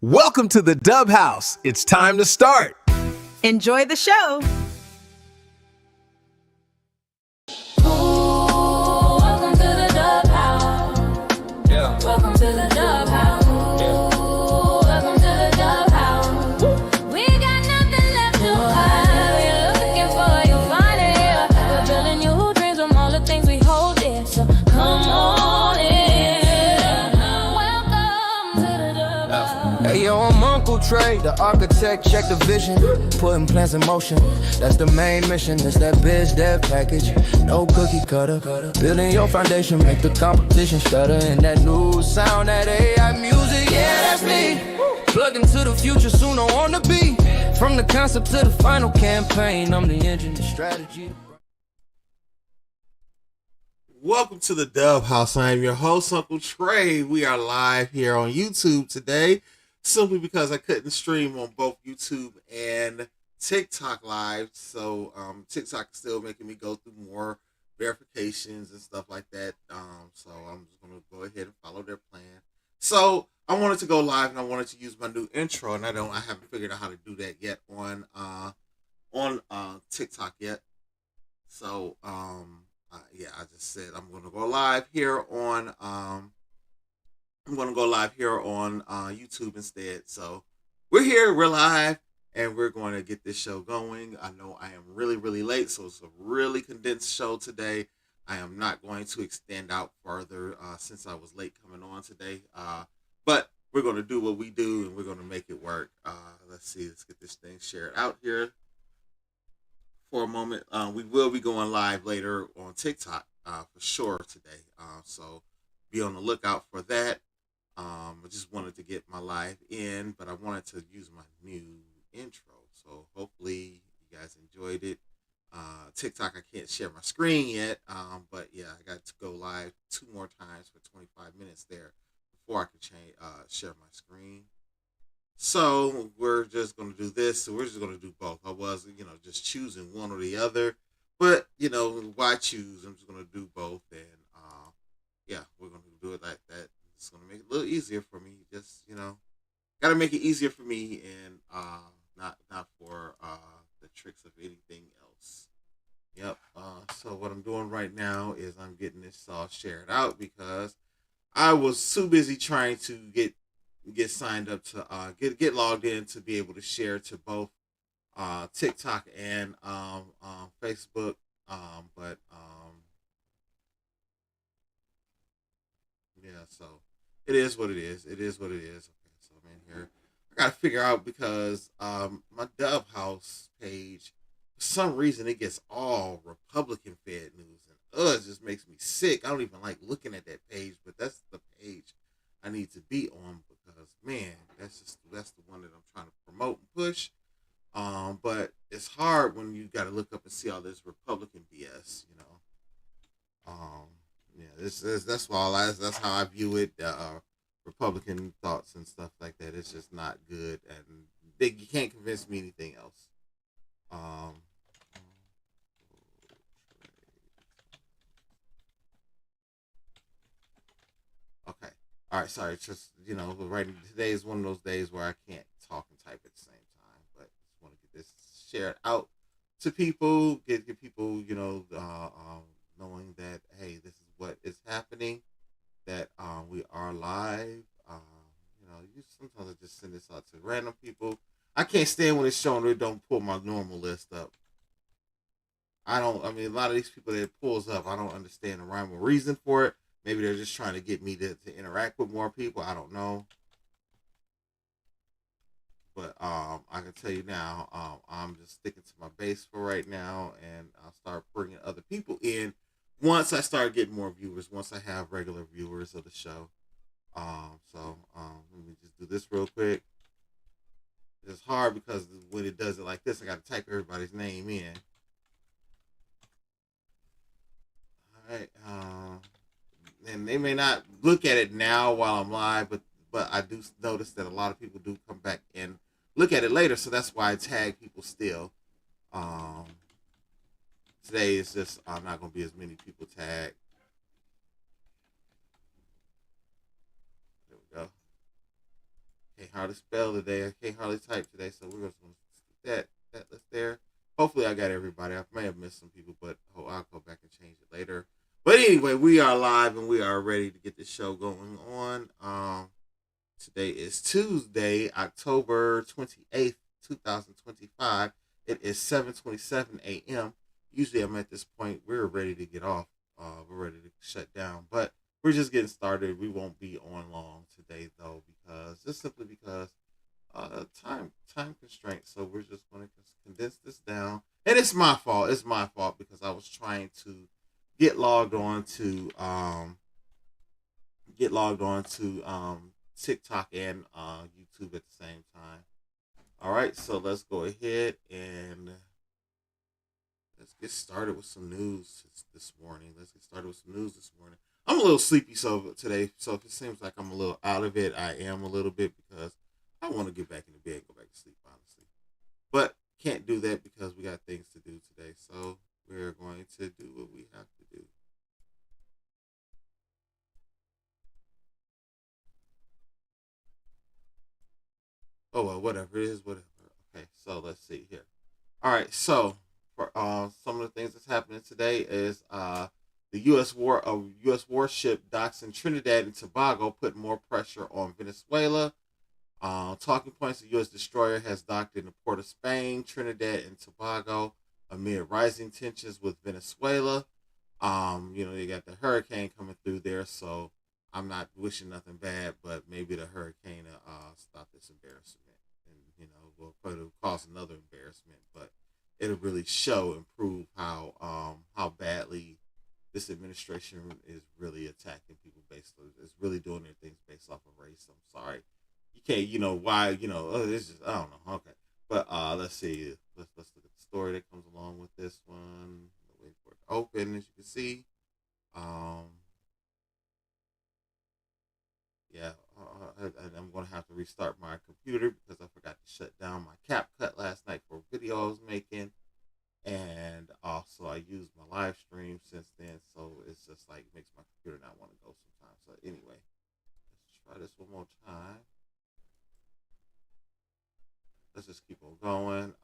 Welcome to the Dub House. It's time to start. Enjoy the show. Welcome to the Dub House. Yeah. Welcome to the Dub House. Welcome to the Dub House. We got nothing left to hide. You're looking for your find it here. We're building new dreams from all the things we hold dear. So come on in. Welcome to the Dub House. Hey yo, I'm Uncle Trey, the architect, check the vision, putting plans in motion. That's the main mission, it's that biz dev package. No cookie cutter, building your foundation, make the competition stutter. And that new sound, that AI music, yeah, that's me. Plug into the future, soon I wanna be. From the concept to the final campaign, I'm the engine, the strategy. Welcome to the Dub House. I am your host, Uncle Trey. We are live here on YouTube today, simply because I couldn't stream on both YouTube and TikTok live. So TikTok is still making me go through more verifications and stuff like that. So I'm just gonna go ahead and follow their plan. So I wanted to go live and I wanted to use my new intro, and I haven't figured out how to do that yet on TikTok yet. So yeah, I just said I'm gonna go live here on YouTube instead. So we're here, we're live, and we're going to get this show going. I know I am really, really late, so it's a really condensed show today. I am not going to extend out further since I was late coming on today. But we're going to do what we do, and we're going to make it work. Let's get this thing shared out here for a moment. We will be going live later on TikTok for sure today. So be on the lookout for that. I just wanted to get my live in, but I wanted to use my new intro. So hopefully you guys enjoyed it. TikTok, I can't share my screen yet. But yeah, I got to go live 2 more times for 25 minutes there before I can share my screen. So we're just going to do this. So we're just going to do both. I was, just choosing one or the other. But, why choose? I'm just going to do both. And, yeah, we're going to do it like that. It's going to make it a little easier for me. Just, got to make it easier for me and not for the tricks of anything else. Yep. So what I'm doing right now is I'm getting this all shared out because I was too busy trying to get signed up to get logged in to be able to share to both TikTok and Facebook. But yeah, so it is what it is. It is what it is. Okay, so I'm in here. I gotta figure out because my Dub House page, for some reason, it gets all Republican fed news, and it just makes me sick. I don't even like looking at that page, but that's the page I need to be on because man, that's the one that I'm trying to promote and push. But it's hard when you got to look up and see all this Republican BS, Yeah, that's how I view it. Republican thoughts and stuff like that. It's just not good, and you can't convince me anything else. Okay. All right. Sorry. It's just right. Today is one of those days where I can't talk and type at the same time. But just want to get this shared out to people. Get people knowing that hey, this is what is happening. That we are live. Sometimes I just send this out to random people. I can't stand when it's showing they don't pull my normal list up. A lot of these people that it pulls up, I don't understand the rhyme or reason for it. Maybe they're just trying to get me to interact with more people. I don't know. But I can tell you now, I'm just sticking to my base for right now, and I'll start bringing other people in once I start getting more viewers, once I have regular viewers of the show. Let me just do this real quick. It's hard because when it does it like this, I got to type everybody's name in. All right. And they may not look at it now while I'm live, but I do notice that a lot of people do come back and look at it later, so that's why I tag people still. Today is just not going to be as many people tagged. There we go. can't hardly spell today. I can't hardly type today, so we're just gonna stick that list there. Hopefully, I got everybody. I may have missed some people, but I'll go back and change it later. But anyway, we are live and we are ready to get this show going on. Today is Tuesday, October 28th, 2025. It is 7:27 a.m. Usually I'm at this point, we're ready to get off. We're ready to shut down. But we're just getting started. We won't be on long today, though, simply because time constraints. So we're just going to condense this down. And it's my fault. It's my fault because I was trying to get logged on to TikTok and YouTube at the same time. All right, so let's go ahead and let's get started with some news this morning. I'm a little sleepy today, so if it seems like I'm a little out of it, I am a little bit because I want to get back in the bed and go back to sleep, honestly. But can't do that because we got things to do today, so we're going to do what we have to do. Oh, well, whatever it is, whatever. Okay, so let's see here. All right, so for some of the things that's happening today is the U.S. warship docks in Trinidad and Tobago put more pressure on Venezuela. Talking points: the U.S. destroyer has docked in the port of Spain, Trinidad and Tobago amid rising tensions with Venezuela. They got the hurricane coming through there, so I'm not wishing nothing bad, but maybe the hurricane stop this embarrassment, and will probably cause another embarrassment, but it'll really prove how badly this administration is really attacking people it's really doing their things based off of race. I'm sorry, you can't, why, it's just, I don't know. Okay, but let's see, let's look at the story that comes along with this one. Wait for it to open, as you can see. Yeah, I'm going to have to restart my computer because I forgot to shut down my CapCut last night for a video I was making. And also I used my live stream since then, so it's just like makes my computer not want to go sometimes. So anyway, let's try this one more time. Let's just keep on going.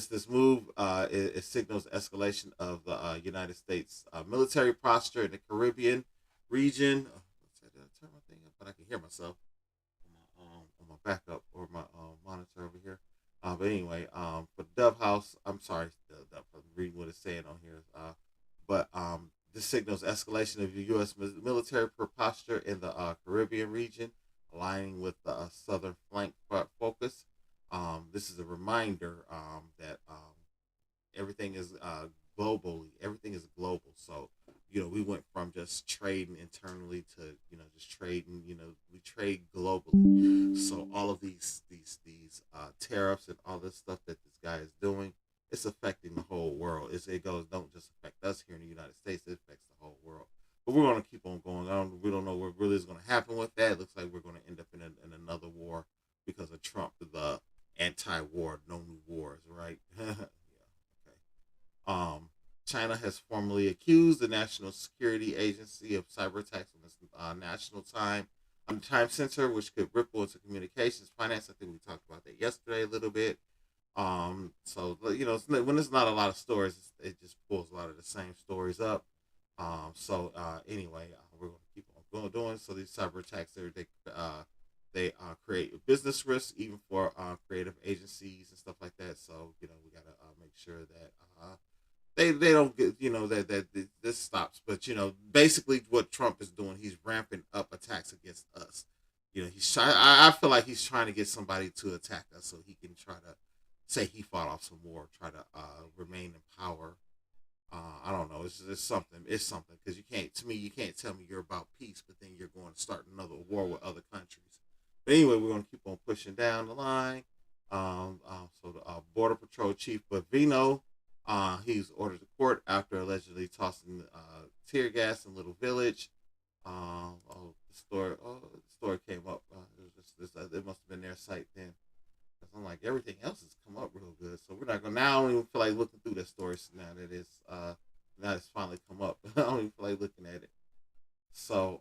This move it signals escalation of the United States military posture in the Caribbean region. Did I turn my thing up? But I can hear myself on my backup or my monitor over here. But anyway, for the Dove House, I'm sorry, I'm reading what it's saying on here. This signals escalation of the U.S. military posture in the Caribbean region, aligning with the southern flank focus. This is a reminder that everything is everything is global. So, we went from just trading internally to, just trading, we trade globally. So all of these tariffs and all this stuff that this guy is doing, it's affecting the whole world. Don't just affect us here in the United States, it affects the whole world. But we're going to keep on going. We don't know what really is going to happen with that. It looks like we're going to end up in another war because of Trump, the anti-war, no new wars, right? Yeah, okay. China has formally accused the National Security Agency of cyber attacks on its national time center, which could ripple into communications, finance. I think we talked about that yesterday a little bit. So when there's not a lot of stories, it just pulls a lot of the same stories up. Anyway, we're going to keep on doing. So these cyber attacks, they create business risks even for creative agencies and stuff like that. So we got to make sure that they don't get that this stops. But basically what Trump is doing, he's ramping up attacks against us. I feel like he's trying to get somebody to attack us so he can try to say he fought off some war, try to remain in power. I don't know. It's something. It's something because you can't tell me you're about peace, but then you're going to start another war with other countries. But anyway, we're going to keep on pushing down the line. So the Border Patrol Chief Bavino, he's ordered to court after allegedly tossing tear gas in Little Village. The story came up. It must have been their site then. I'm like, everything else has come up real good, so we're not gonna. Now I don't even feel like looking through that story now that it's finally come up. I don't even feel like looking at it. So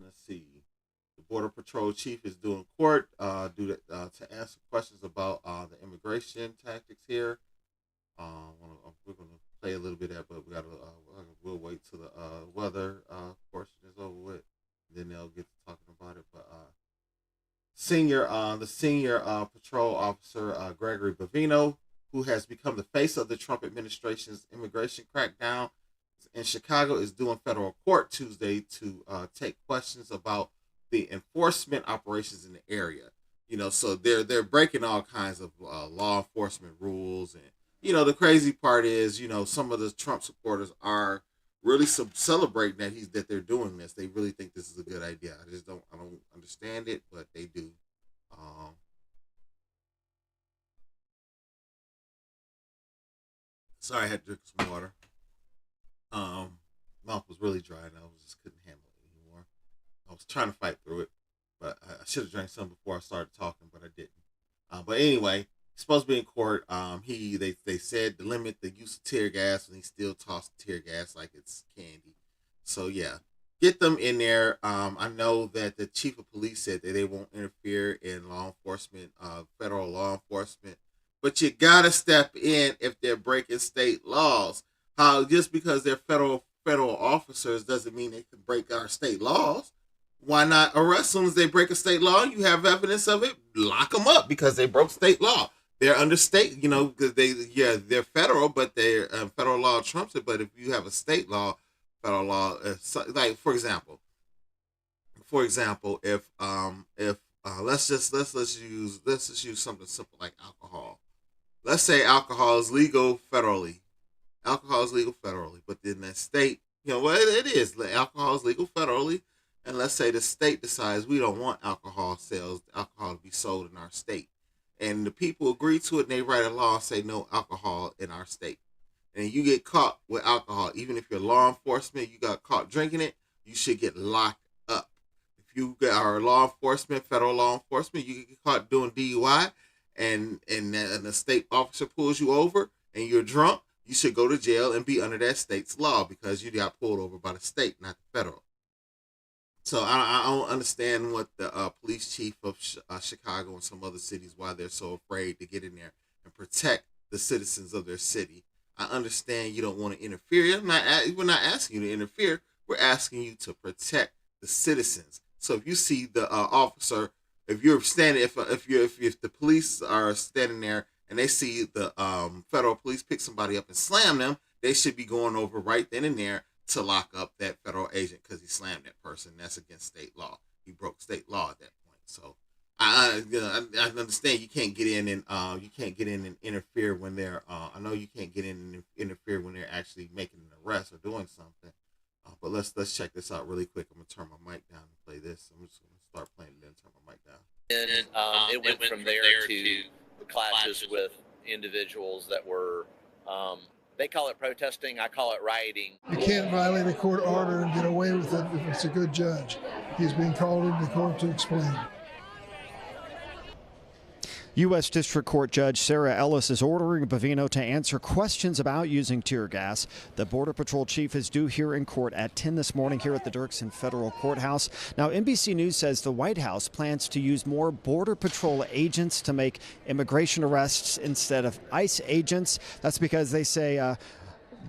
let's see. The Border Patrol chief is doing court to answer questions about the immigration tactics here. We're going to play a little bit of that, but we'll wait till the weather portion is over with. Then they'll get to talking about it. But the senior patrol officer, Gregory Bavino, who has become the face of the Trump administration's immigration crackdown in Chicago, is doing federal court Tuesday to take questions about the enforcement operations in the area. So they're breaking all kinds of law enforcement rules. And the crazy part is, some of the Trump supporters are really celebrating that they're doing this. They really think this is a good idea. I don't understand it, but they do. Sorry, I had to drink some water. Mouth was really dry and I just couldn't handle it anymore. I was trying to fight through it, but I should have drank some before I started talking, but I didn't. But anyway, he's supposed to be in court. They said to limit the use of tear gas, and he still tossed tear gas like it's candy. So yeah, get them in there. I know that the chief of police said that they won't interfere in law enforcement, federal law enforcement, but you gotta step in if they're breaking state laws. How just because they're federal officers doesn't mean they can break our state laws. Why not arrest as soon as they break a state law? You have evidence of it, lock them up because they broke state law. They're under state, because they're federal, but they're federal law trumps it. But if you have a state law, federal law, like for example, if let's just use something simple like alcohol. Let's say alcohol is legal federally. But then the state, it is. Alcohol is legal federally, and let's say the state decides we don't want alcohol to be sold in our state. And the people agree to it, and they write a law and say no alcohol in our state. And you get caught with alcohol, even if you're law enforcement, you got caught drinking it, you should get locked up. If you are law enforcement, federal law enforcement, you get caught doing DUI, and the state officer pulls you over, and you're drunk, you should go to jail and be under that state's law because you got pulled over by the state, not the federal. So I don't understand what the police chief of Chicago and some other cities, why they're so afraid to get in there and protect the citizens of their city. I understand you don't want to interfere. We're not asking you to interfere. We're asking you to protect the citizens. So if you see the officer, if you're standing, if the police are standing there and they see the federal police pick somebody up and slam them, they should be going over right then and there to lock up that federal agent because he slammed that person. That's against state law. He broke state law at that point. So I understand you can't get in and interfere when they're. I know you can't get in and interfere when they're actually making an arrest or doing something. But let's check this out really quick. I'm gonna turn my mic down and play this. I'm just gonna start playing it and turn my mic down. And it went from there to clashes with individuals that were, they call it protesting, I call it rioting. You can't violate a court order and get away with it if it's a good judge. He's being called into court to explain. U.S. District Court Judge Sarah Ellis is ordering Bavino to answer questions about using tear gas. The Border Patrol chief is due here in court at 10 this morning here at the Dirksen Federal Courthouse. Now, NBC News says the White House plans to use more Border Patrol agents to make immigration arrests instead of ICE agents. That's because they say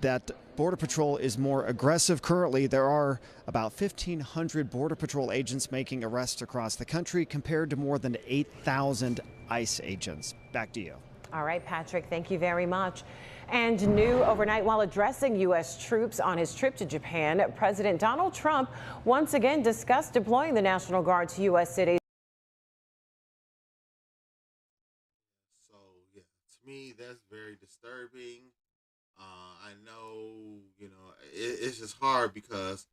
that Border Patrol is more aggressive. Currently, there are about 1,500 Border Patrol agents making arrests across the country compared to more than 8,000 ICE agents. Back to you. All right, Patrick, thank you very much. And new overnight while addressing U.S. troops on his trip to Japan, President Donald Trump once again discussed deploying the National Guard to U.S. cities. So, yeah, to me, that's very disturbing. I know, it's just hard because,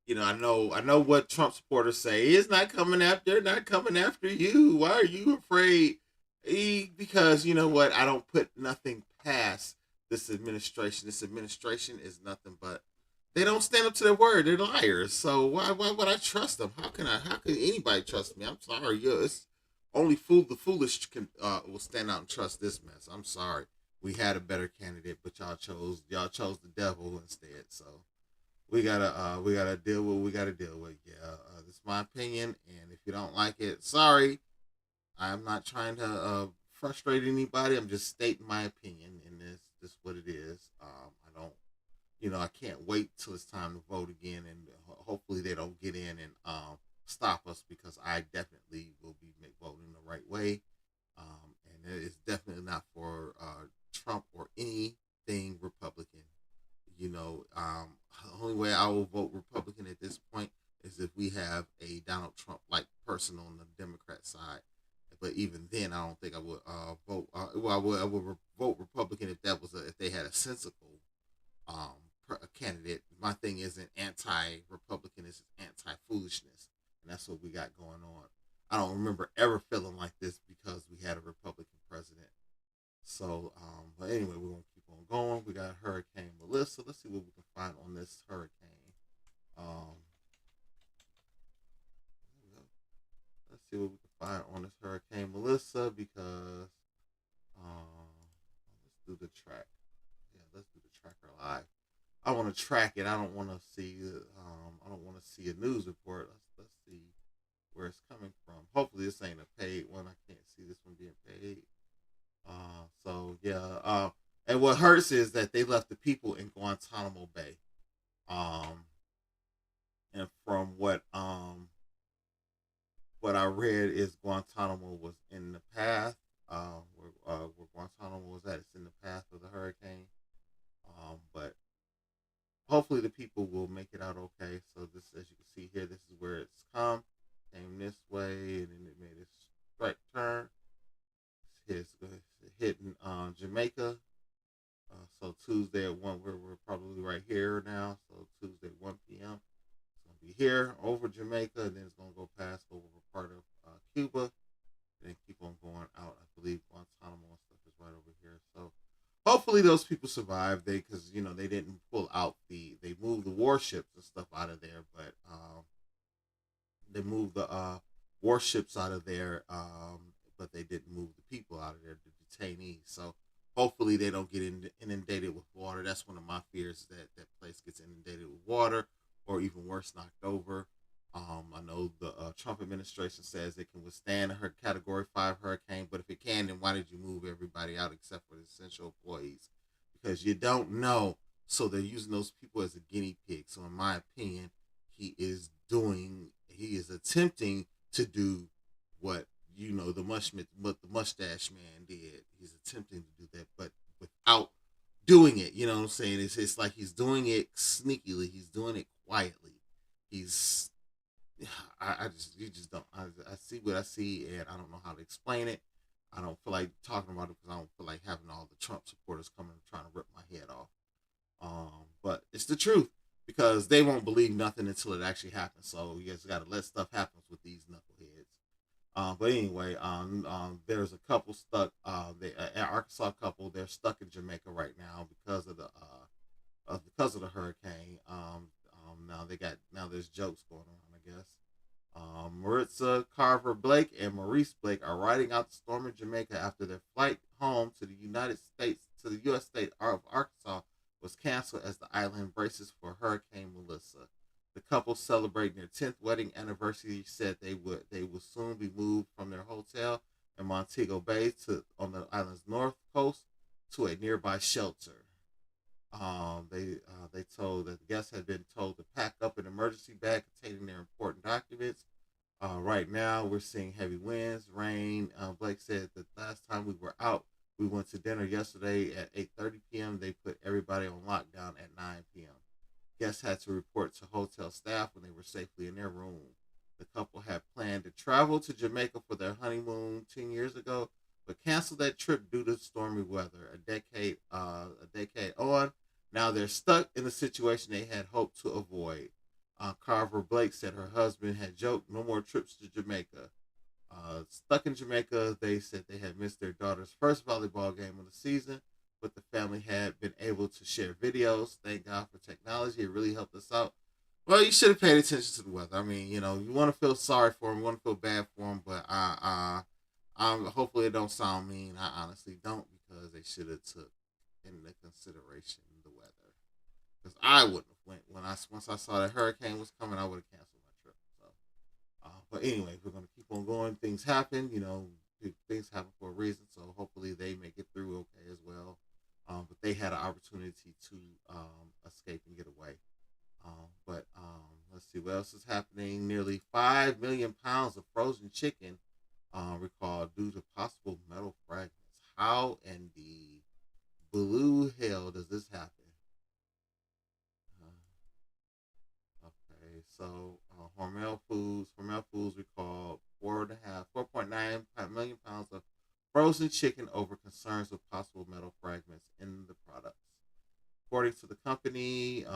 I know what Trump supporters say. It's not coming after you. Why are you afraid? Because you know what? I don't put nothing past this administration. This administration is nothing but, they don't stand up to their word. They're liars. So why would I trust them? How can anybody trust me? I'm sorry. It's only the foolish will stand out and trust this mess. I'm sorry. We had a better candidate, but y'all chose the devil instead. So we gotta deal with what we gotta deal with. Yeah, this is my opinion, and if you don't like it, sorry. I'm not trying to frustrate anybody. I'm just stating my opinion, and this what it is. I don't, I can't wait till it's time to vote again, and hopefully they don't get in and stop us, because I definitely will be voting the right way, and it's definitely not for Trump or anything Republican. The only way I will vote Republican at this point is if we have a Donald Trump like person on the Democrat side. But even then, I don't think I would vote. I would vote Republican if if they had a sensible candidate. My thing isn't anti-Republican; it's anti-foolishness, and that's what we got going on. I don't remember ever feeling like this because we had a Republican president. So, but anyway, we're gonna keep on going. We got Hurricane Melissa. Let's see what we can find on this hurricane. Let's see what we can find on this Hurricane Melissa, because let's do the track. Yeah, let's do the tracker live. I want to track it. I don't want to see. I don't want to see a news report. Let's see where it's coming from. Hopefully, this ain't a paid one. I can't see this one being paid. So yeah. And what hurts is that they left the people in Guantanamo Bay. And from what I read is Guantanamo was in the path. Where Guantanamo was at, it's in the path of the hurricane. But hopefully the people will make it out okay. So this, as you can see here, this is where it's came this way, and then it made a right turn. It's hitting Jamaica. So Tuesday at 1, we're probably right here now. So Tuesday at 1 p.m. It's going to be here over Jamaica, and then it's going to go past over part of Cuba, and then keep on going out. I believe Guantanamo and stuff is right over here. So hopefully those people survive. Because they didn't pull out they moved the warships and stuff out of there, but they moved the warships out of there, but they didn't move the people out of there, the detainees. So hopefully they don't get inundated with water. That's one of my fears, that place gets inundated with water, or even worse, knocked over. I know the Trump administration says it can withstand a Category 5 hurricane, but if it can, then why did you move everybody out except for the essential employees? Because you don't know. So they're using those people as a guinea pig. So in my opinion, he is attempting to do what the mustache man did. He's attempting to do that, but without doing it. You know what I'm saying? It's like he's doing it sneakily. He's doing it quietly. I see what I see, and I don't know how to explain it. I don't feel like talking about it because I don't feel like having all the Trump supporters coming and trying to rip my head off. But it's the truth, because they won't believe nothing until it actually happens. So you guys got to let stuff happen with these knuckleheads. But anyway, there's a couple stuck. An Arkansas couple. They're stuck in Jamaica right now because of the hurricane. Now there's jokes going on, I guess. Maritza Carver Blake and Maurice Blake are riding out the storm in Jamaica after their flight home to the U.S. state of Arkansas was canceled as the island braces for Hurricane Melissa. The couple celebrating their 10th wedding anniversary said they would soon be moved from their hotel in Montego Bay on the island's north coast to a nearby shelter. They told that the guests had been told to pack up an emergency bag containing their important documents. Right now, we're seeing heavy winds, rain. Blake said that last time we were out, we went to dinner yesterday at 8:30 p.m. They put everybody on lockdown at 9 p.m. Guests had to report to hotel staff when they were safely in their room. The couple had planned to travel to Jamaica for their honeymoon 10 years ago, but canceled that trip due to stormy weather. A decade on, now they're stuck in the situation they had hoped to avoid. Carver Blake said her husband had joked, no more trips to Jamaica. Stuck in Jamaica, they said they had missed their daughter's first volleyball game of the season, but the family had been able to share videos. Thank God for technology. It really helped us out. Well, you should have paid attention to the weather. I mean, you want to feel sorry for them, you want to feel bad for them, but hopefully it don't sound mean. I honestly don't, because they should have took into consideration the weather. because I wouldn't have went once I saw that hurricane was coming. I would have canceled my trip. So, but anyway, we're gonna keep on going. Things happen, things happen for a reason. So hopefully they make it through okay as well. But they had an opportunity to escape and get away. But let's see what else is happening. Nearly 5 million pounds of frozen chicken recalled due to possible metal fragments. How in the blue hell does this happen? Okay, so Hormel Foods recalled 4.9 million pounds of frozen chicken over concerns of possible metal fragments in the products. According to the company,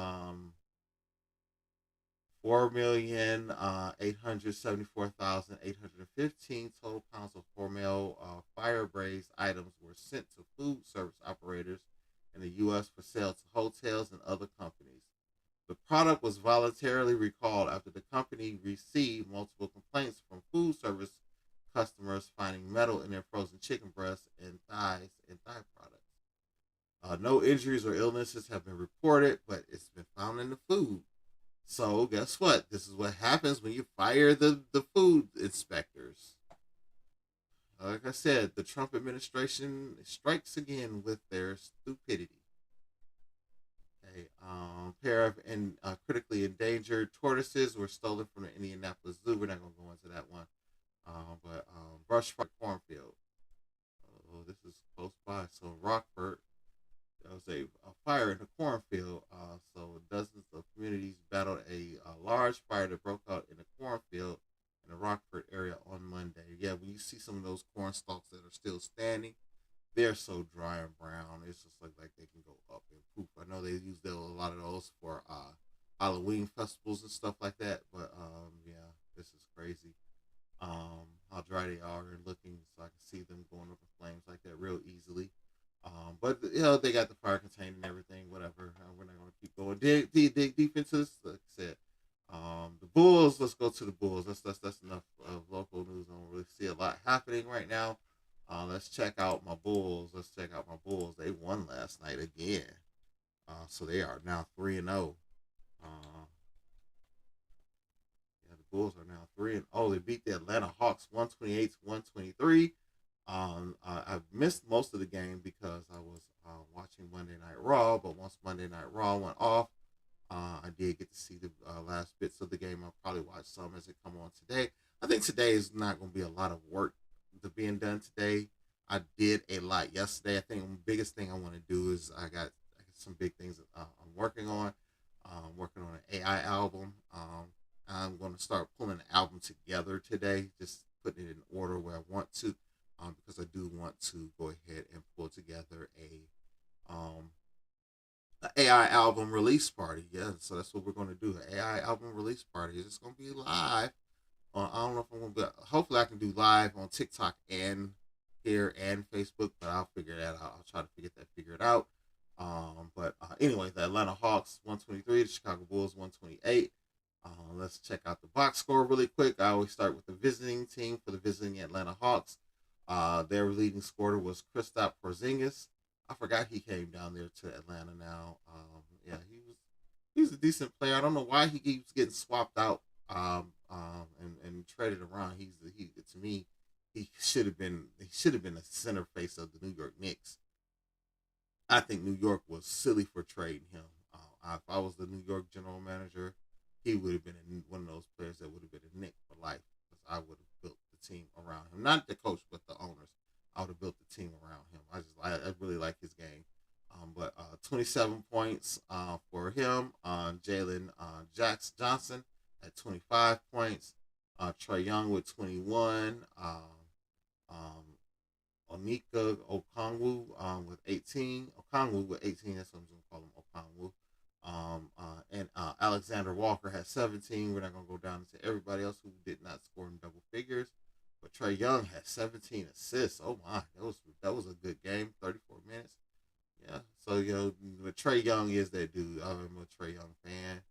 4,874,815 total pounds of Hormel fire braised items were sent to food service operators in the U.S. for sale to hotels and other companies. The product was voluntarily recalled after the company received multiple complaints from food service customers finding metal in their frozen chicken breasts and thighs and thigh products. No injuries or illnesses have been reported, but it's been found in the food. So guess what? This is what happens when you fire the food inspectors. Like I said, the Trump administration strikes again with their stupidity. Okay, pair of critically endangered tortoises were stolen from the Indianapolis Zoo. We're not going to go into that one. But brush fire cornfield. Oh, this is close by. So Rockford, there was a fire in the cornfield. So dozens of communities battled a large fire that broke out in the cornfield in the Rockford area on Monday. Yeah, when you see some of those corn stalks that are still standing, they're so dry and brown. It's just like they can go up and poof. I know they use a lot of those for Halloween festivals and stuff like that. But yeah, this is crazy. How dry they are and looking, so I can see them going up in flames like that real easily. But they got the fire contained and everything, whatever. We're not going to keep going. Dig deep into this. Like I said, the Bulls. Let's go to the Bulls. That's enough of local news. I don't really see a lot happening right now. Let's check out my Bulls. They won last night again. So they are now 3-0. The Bulls are now 3-0. They beat the Atlanta Hawks 128-123. I missed most of the game because I was watching Monday Night Raw, but once Monday Night Raw went off, I did get to see the last bits of the game. I'll probably watch some as it come on today. I think today is not going to be a lot of work to being done today. I did a lot yesterday. I think the biggest thing I want to do is I got some big things that I'm working on. Working on an AI album. I'm going to start pulling the album together today, just putting it in order where I want to, because I do want to go ahead and pull together a AI album release party. Yeah, so that's what we're going to do, an AI album release party. It's going to be live. I don't know if I'm going to be, hopefully I can do live on TikTok and here and Facebook, but I'll figure that out. I'll try to get that figured out. But anyway, the Atlanta Hawks 123, the Chicago Bulls 128. Let's check out the box score really quick. I always start with the visiting team for the visiting Atlanta Hawks. Their leading scorer was Kristaps Porzingis. I forgot he came down there to Atlanta now. Yeah, he's a decent player. I don't know why he keeps getting swapped out and traded around. To me, he should have been a center face of the New York Knicks. I think New York was silly for trading him. If I was the New York general manager, he would have been one of those players that would have been a Knick for life, because I would have built the team around him. Not the coach, but the owners. I would have built the team around him. I really like his game. But 27 points for him. Jalen Johnson at 25 points. Trae Young with 21. Onika Okongwu with 18. Okongwu with 18. That's what I'm going to call him, Okongwu. And Alexander Walker had 17. We're not going to go down into everybody else who did not score in double figures. But Trae Young had 17 assists. Oh my, that was a good game. 34 minutes. Yeah. So Trae Young is that dude. I'm a Trae Young fan.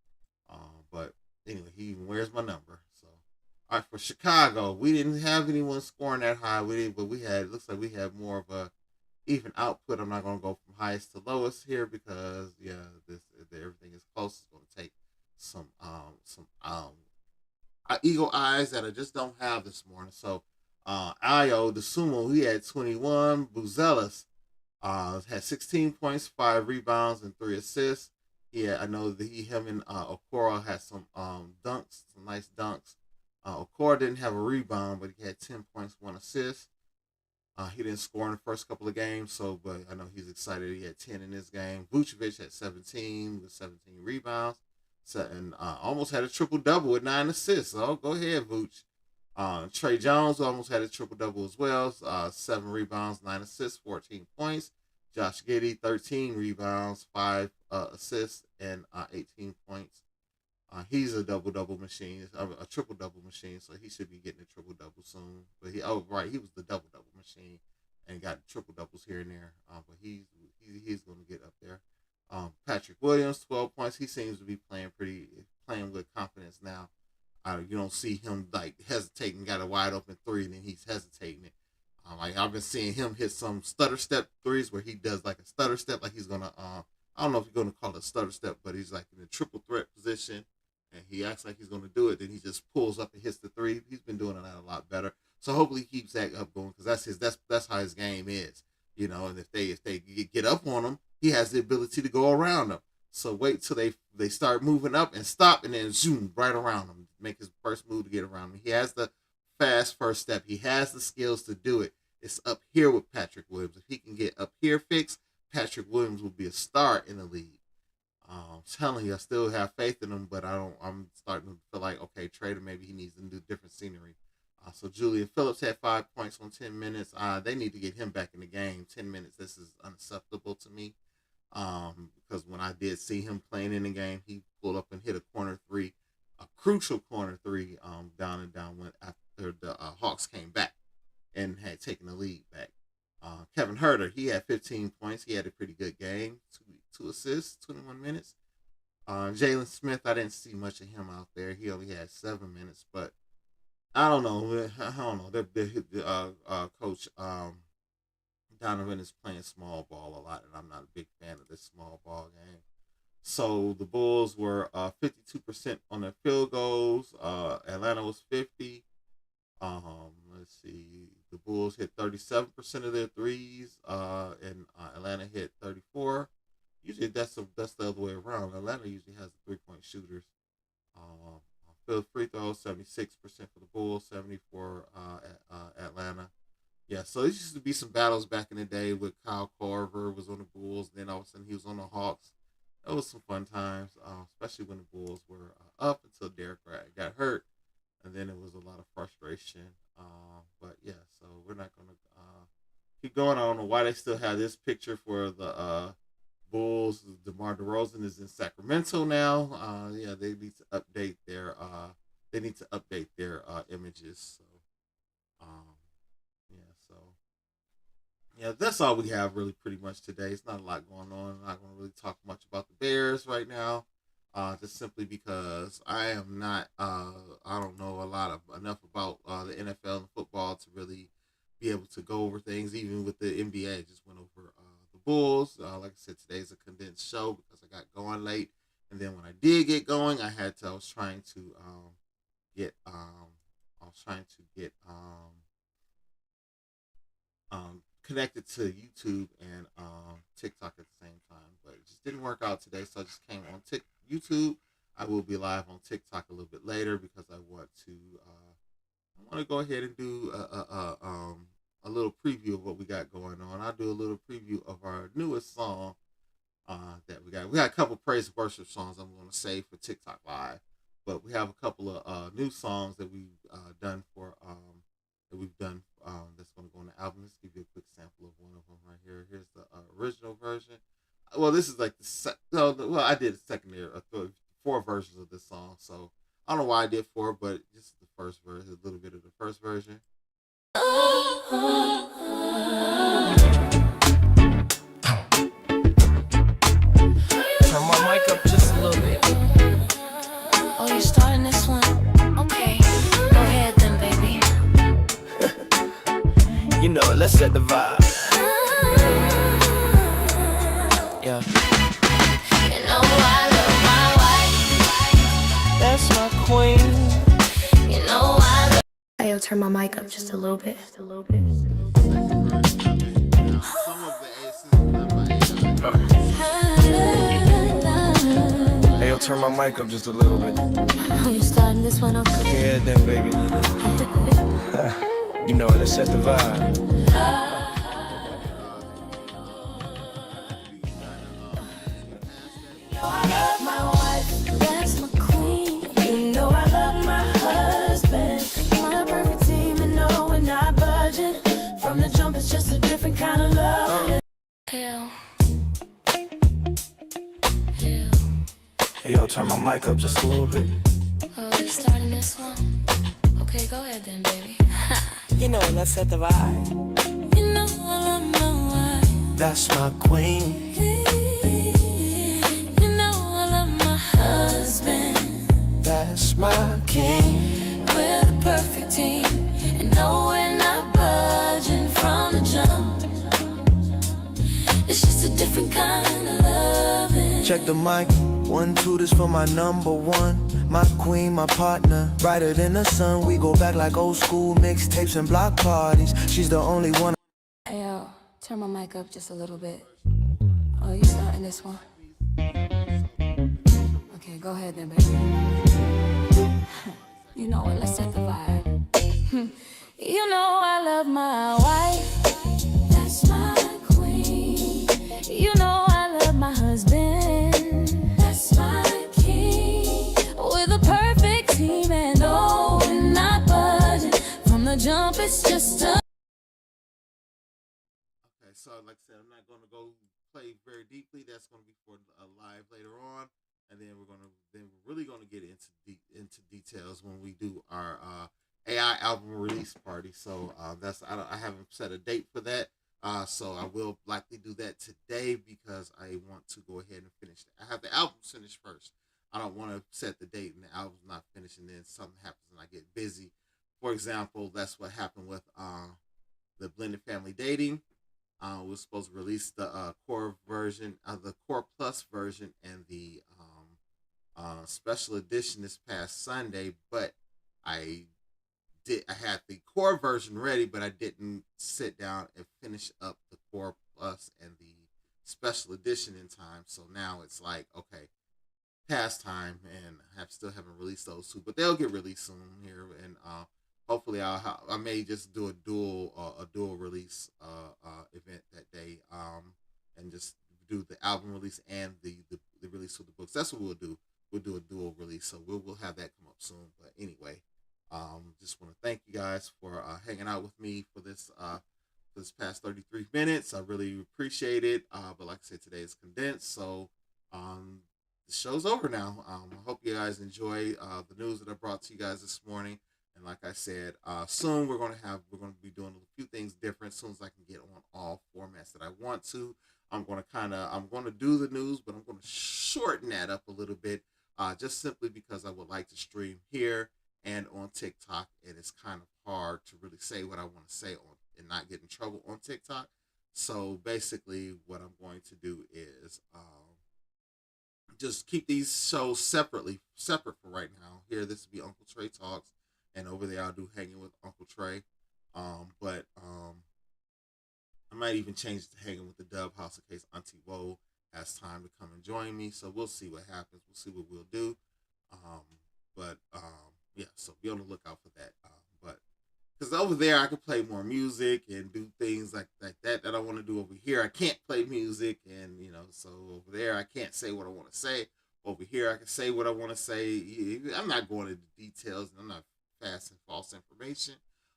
But anyway, he even wears my number. So all right, for Chicago, we didn't have anyone scoring that high. But it looks like we had more of even output. I'm not going to go from highest to lowest here because everything is close. It's going to take some eagle eyes that I just don't have this morning. So Ayo, the sumo, he had 21. Buzelis had 16 points, 5 rebounds, and 3 assists. I know that him and Okoro had some dunks, some nice dunks. Okoro didn't have a rebound, but he had 10 points, 1 assist. He didn't score in the first couple of games, but I know he's excited. He had 10 in this game. Vucevic had 17 with 17 rebounds. And almost had a triple-double with 9 assists. So go ahead, Vooch. Trey Jones almost had a triple-double as well. 7 rebounds, 9 assists, 14 points. Josh Giddey, 13 rebounds, 5 assists, and 18 points. He's a double-double machine, a triple-double machine, so he should be getting a triple-double soon. But he was the double-double machine and got triple-doubles here and there. But he's going to get up there. Patrick Williams, 12 points. He seems to be playing with confidence now. You don't see him like hesitating, got a wide open 3, and then he's hesitating it. I've been seeing him hit some stutter step threes where he does like a stutter step, like he's gonna I don't know if you're gonna call it a stutter step, but he's like in a triple threat position, and he acts like he's gonna do it. Then he just pulls up and hits the 3. He's been doing that a lot better. So hopefully he keeps that up going because that's how his game is, you know. And if they get up on him, he has the ability to go around them. So wait till they start moving up and stop, and then zoom right around him, make his first move to get around him. He has the fast first step. He has the skills to do it. It's up here with Patrick Williams. If he can get up here fixed, Patrick Williams will be a star in the league. I'm telling you, I still have faith in him, but I'm starting to feel like, okay, trade him. Maybe he needs to do different scenery. So Julian Phillips had 5 points on 10 minutes. They need to get him back in the game. 10 minutes, this is unacceptable to me. Because when I did see him playing in the game, he pulled up and hit a corner 3, a crucial corner 3, down and down went after the Hawks came back and had taken the lead back. Kevin Huerter, he had 15 points. He had a pretty good game, 2 assists, 21 minutes. Jalen Smith, I didn't see much of him out there. He only had 7 minutes, but I don't know. Coach Donovan is playing small ball a lot, and I'm not a big fan of this small ball game. So the Bulls were 52% on their field goals. Atlanta was 50%. Let's see. The Bulls hit 37% of their threes, and Atlanta hit 34%. Usually that's the other way around. Atlanta usually has the 3-point shooters. Field free throws, 76% for the Bulls, 74% at Atlanta. Yeah, so there used to be some battles back in the day with Kyle Korver was on the Bulls. Then all of a sudden he was on the Hawks. It was some fun times, especially when the Bulls were up until Derrick White got hurt. And then it was a lot of frustration. But, yeah, so we're not going to keep going. I don't know why they still have this picture for the Bulls. DeMar DeRozan is in Sacramento now. Yeah, they need to update their images. So, yeah, that's all we have really pretty much today. It's not a lot going on. I'm not going to really talk much about the Bears right now, just simply because I am not, I don't know enough about the NFL and football to really be able to go over things. Even with the NBA, I just went over the Bulls. Like I said, today's a condensed show because I got going late. And then when I did get going, I was trying to get connected to YouTube and TikTok at the same time, but it just didn't work out today, so I just came on YouTube. I will be live on TikTok a little bit later because I want to go ahead and do a little preview of what we got going on. I'll do a little preview of our newest song that we got. We got a couple praise and worship songs I'm going to save for TikTok Live, but we have a couple of new songs that we've done that's going to go on the album. Let's give you a quick sample of one of them right here. Here's the original version. Well, this is like I did a secondary, 4 versions of this song. So I don't know why I did 4, but this is the first version, a little bit of the first version. Turn my mic up just a little bit. Oh, you starting this one? Okay, go ahead then, baby. You know, let's set the vibe. Yeah. You know I love my wife. That's my queen. You know I love. Hey, yo, turn my mic up just a little bit. Just a little bit. Some of the aces done by Hey, yo, turn my mic up just a little bit. Oh, you starting this one off? Yeah, then, baby. You know, let's set the vibe. I love my wife, that's my queen. You know I love my husband. My perfect team, and no, we're not budging. From the jump, it's just a different kind of love. Hell. Hell. Hey, yo, turn my mic up just a little bit. Oh, you starting this one? Okay, go ahead then, baby. You know, let's set the vibe. You know I love my wife. That's my queen. You know I love my husband. That's my king. We're the perfect team, and no, we're not budging from the jump. It's just a different kind of loving. Check the mic. 1, 2, this for my number one. My queen, my partner. Brighter than the sun. We go back like old school mixtapes and block parties. She's the only one. Hey, yo, turn my mic up just a little bit. Oh, you starting this one? Okay, go ahead then, baby. You know what, let's set the vibe. You know I love my wife. That's my queen. You know I love my husband. That's my king. We're the perfect team, and no, we're not budging. From the jump, it's just a. Okay, so like I said, I'm not going to go play very deeply. That's going to be for a live later on, and then we're really going to get into details when we do our AI album release party. So I haven't set a date for that. So I will likely do that today because I want to go ahead and finish it. I have the album finished first. I don't want to set the date and the album's not finished and then something happens and I get busy. For example, that's what happened with the Blended Family Dating. We were supposed to release the core version, the core plus version, and the special edition this past Sunday, but I had the core version ready, but I didn't sit down and finish up the core plus and the special edition in time. So now it's like, okay, past time, and I still haven't released those two, but they'll get released soon here, and hopefully I may just do a dual release event that day, and just do the album release and the release of the books. That's what we'll do. We'll do a dual release, so we'll have that come up soon. But anyway, just want to thank you guys for hanging out with me for this past 33 minutes. I really appreciate it. But like I said, today is condensed, so the show's over now. I hope you guys enjoy the news that I brought to you guys this morning. And like I said, soon we're gonna be doing a few things different. As soon as I can get on all formats that I want to, I'm gonna do the news, but I'm gonna shorten that up a little bit, just simply because I would like to stream here and on TikTok, and it's kind of hard to really say what I want to say on and not get in trouble on TikTok. So basically, what I'm going to do is just keep these shows separate for right now. Here, this will be Uncle Trey Talks, and over there I'll do Hanging with Uncle Trey. But I might even change it to Hanging with the Dub House in case Auntie Woe has time to come and join me. So we'll see what happens. We'll see what we'll do. Yeah, so be on the lookout for that. But because over there I can play more music and do things like that I want to do. Over here I can't play music, and so over there I can't say what I want to say. Over here I can say what I want to say. I'm not going into details, and I'm not passing false information.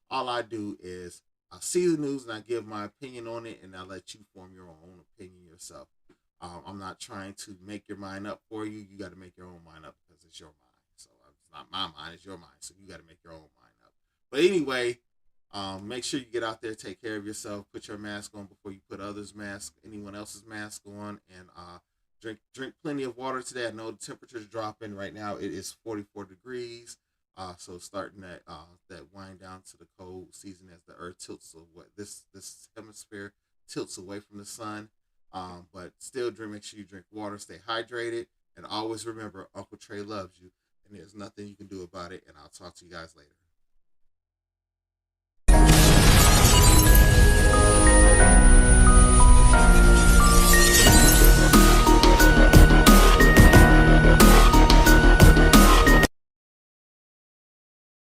All I do is I see the news and I give my opinion on it, and I let you form your own opinion yourself. I'm not trying to make your mind up for you. You got to make your own mind up because it's your mind. So it's not my mind, it's your mind. So you got to make your own mind up. But anyway, make sure you get out there, take care of yourself, put your mask on before you put anyone else's mask on, and drink plenty of water today. I know the temperature's dropping right now. It is 44 degrees. So starting that wind down to the cold season as the earth tilts away, this hemisphere tilts away from the sun. But still, make sure you drink water, stay hydrated, and always remember Uncle Trey loves you, and there's nothing you can do about it. And I'll talk to you guys later.